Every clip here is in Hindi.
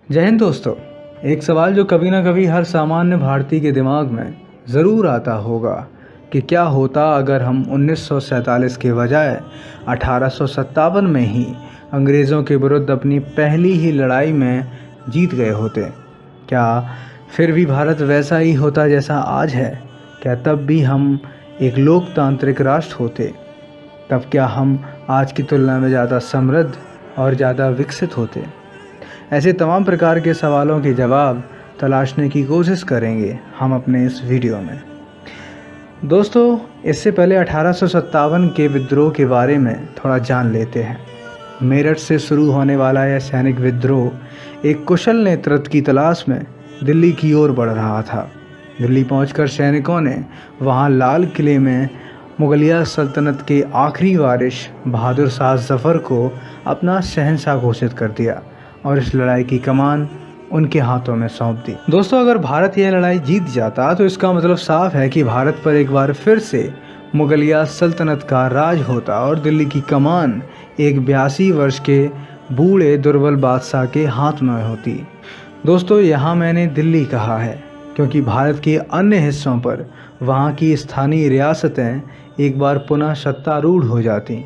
जय हिंद दोस्तों। एक सवाल जो कभी ना कभी हर सामान्य भारतीय के दिमाग में ज़रूर आता होगा कि क्या होता अगर हम 1947 के बजाय 1857 में ही अंग्रेज़ों के विरुद्ध अपनी पहली ही लड़ाई में जीत गए होते। क्या फिर भी भारत वैसा ही होता जैसा आज है? क्या तब भी हम एक लोकतांत्रिक राष्ट्र होते? तब क्या हम आज की तुलना में ज़्यादा समृद्ध और ज़्यादा विकसित होते? ऐसे तमाम प्रकार के सवालों के जवाब तलाशने की कोशिश करेंगे हम अपने इस वीडियो में। दोस्तों, इससे पहले 1857 के विद्रोह के बारे में थोड़ा जान लेते हैं। मेरठ से शुरू होने वाला यह सैनिक विद्रोह एक कुशल नेतृत्व की तलाश में दिल्ली की ओर बढ़ रहा था। दिल्ली पहुंचकर सैनिकों ने वहां लाल किले में मुगलिया सल्तनत के आखिरी वारिस बहादुर शाह जफ़र को अपना शहंशाह घोषित कर दिया और इस लड़ाई की कमान उनके हाथों में सौंप दी। दोस्तों, अगर भारत यह लड़ाई जीत जाता तो इसका मतलब साफ है कि भारत पर एक बार फिर से मुगलिया सल्तनत का राज होता और दिल्ली की कमान एक 82 वर्ष के बूढ़े दुर्बल बादशाह के हाथ में होती। दोस्तों, यहाँ मैंने दिल्ली कहा है क्योंकि भारत के अन्य हिस्सों पर वहाँ की स्थानीय रियासतें एक बार पुनः सत्तारूढ़ हो जाती।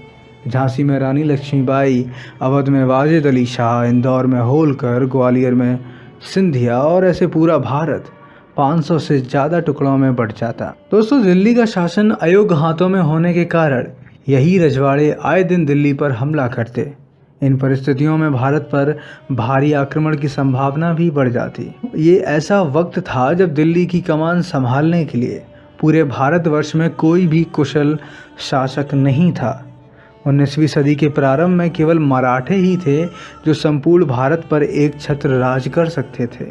झांसी में रानी लक्ष्मीबाई, अवध में वाजिद अली शाह, इंदौर में होलकर, ग्वालियर में सिंधिया और ऐसे पूरा भारत 500 से ज़्यादा टुकड़ों में बंट जाता। दोस्तों, दिल्ली का शासन अयोग्य हाथों में होने के कारण यही रजवाड़े आए दिन दिल्ली पर हमला करते। इन परिस्थितियों में भारत पर भारी आक्रमण की संभावना भी बढ़ जाती। ये ऐसा वक्त था जब दिल्ली की कमान संभालने के लिए पूरे भारतवर्ष में कोई भी कुशल शासक नहीं था। 19वीं सदी के प्रारंभ में केवल मराठे ही थे जो संपूर्ण भारत पर एक छत्र राज कर सकते थे,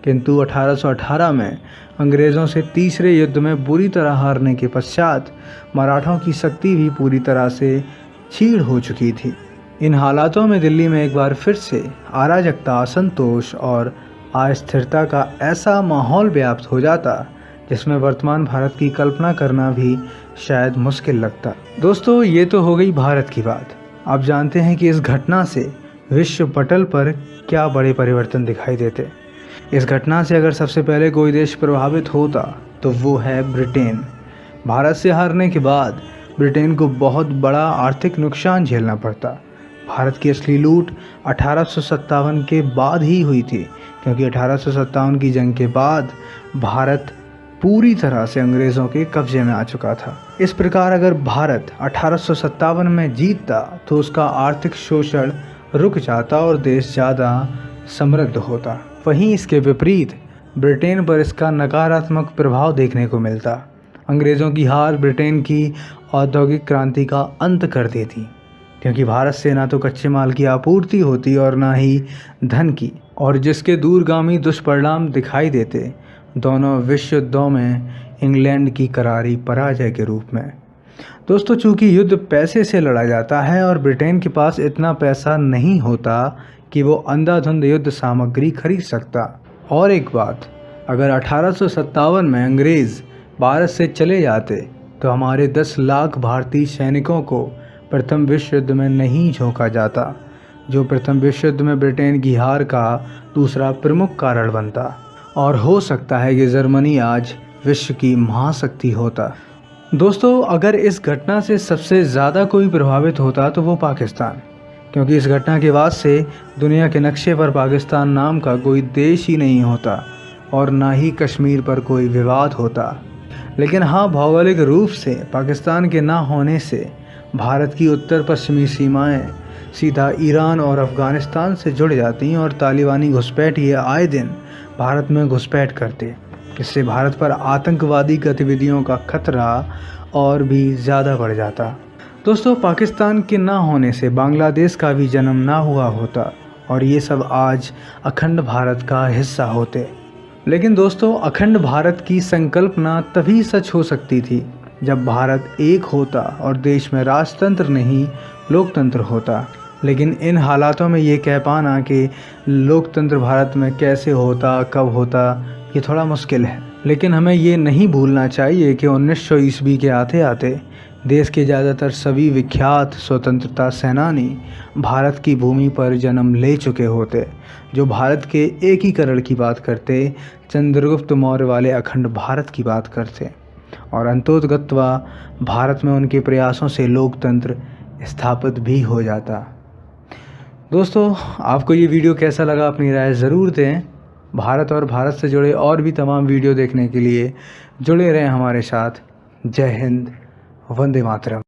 किंतु 1818 में अंग्रेज़ों से तीसरे युद्ध में बुरी तरह हारने के पश्चात मराठों की शक्ति भी पूरी तरह से क्षीण हो चुकी थी। इन हालातों में दिल्ली में एक बार फिर से अराजकता, असंतोष और अस्थिरता का ऐसा माहौल व्याप्त हो जाता जिसमें वर्तमान भारत की कल्पना करना भी शायद मुश्किल लगता। दोस्तों, ये तो हो गई भारत की बात। आप जानते हैं कि इस घटना से विश्व पटल पर क्या बड़े परिवर्तन दिखाई देते। इस घटना से अगर सबसे पहले कोई देश प्रभावित होता तो वो है ब्रिटेन। भारत से हारने के बाद ब्रिटेन को बहुत बड़ा आर्थिक नुकसान झेलना पड़ता। भारत की असली लूट 1857 के बाद ही हुई थी, क्योंकि 1857 की जंग के बाद भारत पूरी तरह से अंग्रेज़ों के कब्जे में आ चुका था। इस प्रकार अगर भारत 1857 में जीतता तो उसका आर्थिक शोषण रुक जाता और देश ज़्यादा समृद्ध होता। वहीं इसके विपरीत ब्रिटेन पर इसका नकारात्मक प्रभाव देखने को मिलता। अंग्रेज़ों की हार ब्रिटेन की औद्योगिक क्रांति का अंत कर देती, क्योंकि भारत से ना तो कच्चे माल की आपूर्ति होती और ना ही धन की, और जिसके दूरगामी दुष्परिणाम दिखाई देते दोनों विश्व युद्धों में इंग्लैंड की करारी पराजय के रूप में। दोस्तों, चूंकि युद्ध पैसे से लड़ा जाता है और ब्रिटेन के पास इतना पैसा नहीं होता कि वो अंधाधुंध युद्ध सामग्री खरीद सकता। और एक बात, अगर 1857 में अंग्रेज़ भारत से चले जाते तो हमारे 10 लाख भारतीय सैनिकों को प्रथम विश्व युद्ध में नहीं झोंका जाता, जो प्रथम विश्व युद्ध में ब्रिटेन की हार का दूसरा प्रमुख कारण बनता। और हो सकता है कि जर्मनी आज विश्व की महाशक्ति होता। दोस्तों, अगर इस घटना से सबसे ज़्यादा कोई प्रभावित होता तो वो पाकिस्तान, क्योंकि इस घटना के बाद से दुनिया के नक्शे पर पाकिस्तान नाम का कोई देश ही नहीं होता और ना ही कश्मीर पर कोई विवाद होता। लेकिन हाँ, भौगोलिक रूप से पाकिस्तान के ना होने से भारत की उत्तर पश्चिमी सीमाएं सीधा ईरान और अफ़गानिस्तान से जुड़ जाती और तालिबानी घुसपैठिए आए दिन भारत में घुसपैठ करते। इससे भारत पर आतंकवादी गतिविधियों का खतरा और भी ज़्यादा बढ़ जाता। दोस्तों, पाकिस्तान के ना होने से बांग्लादेश का भी जन्म ना हुआ होता और ये सब आज अखंड भारत का हिस्सा होते। लेकिन दोस्तों, अखंड भारत की संकल्पना तभी सच हो सकती थी जब भारत एक होता और देश में राजतंत्र नहीं लोकतंत्र होता। लेकिन इन हालातों में ये कह पाना कि लोकतंत्र भारत में कैसे होता, कब होता, ये थोड़ा मुश्किल है। लेकिन हमें ये नहीं भूलना चाहिए कि 1900 ईस्वी के आते आते देश के ज़्यादातर सभी विख्यात स्वतंत्रता सेनानी भारत की भूमि पर जन्म ले चुके होते, जो भारत के एकीकरण की बात करते, चंद्रगुप्त मौर्य वाले अखंड भारत की बात करते और अंतोतगत्वा भारत में उनके प्रयासों से लोकतंत्र स्थापित भी हो जाता। दोस्तों, आपको ये वीडियो कैसा लगा अपनी राय ज़रूर दें। भारत और भारत से जुड़े और भी तमाम वीडियो देखने के लिए जुड़े रहें हमारे साथ। जय हिंद, वंदे मातरम।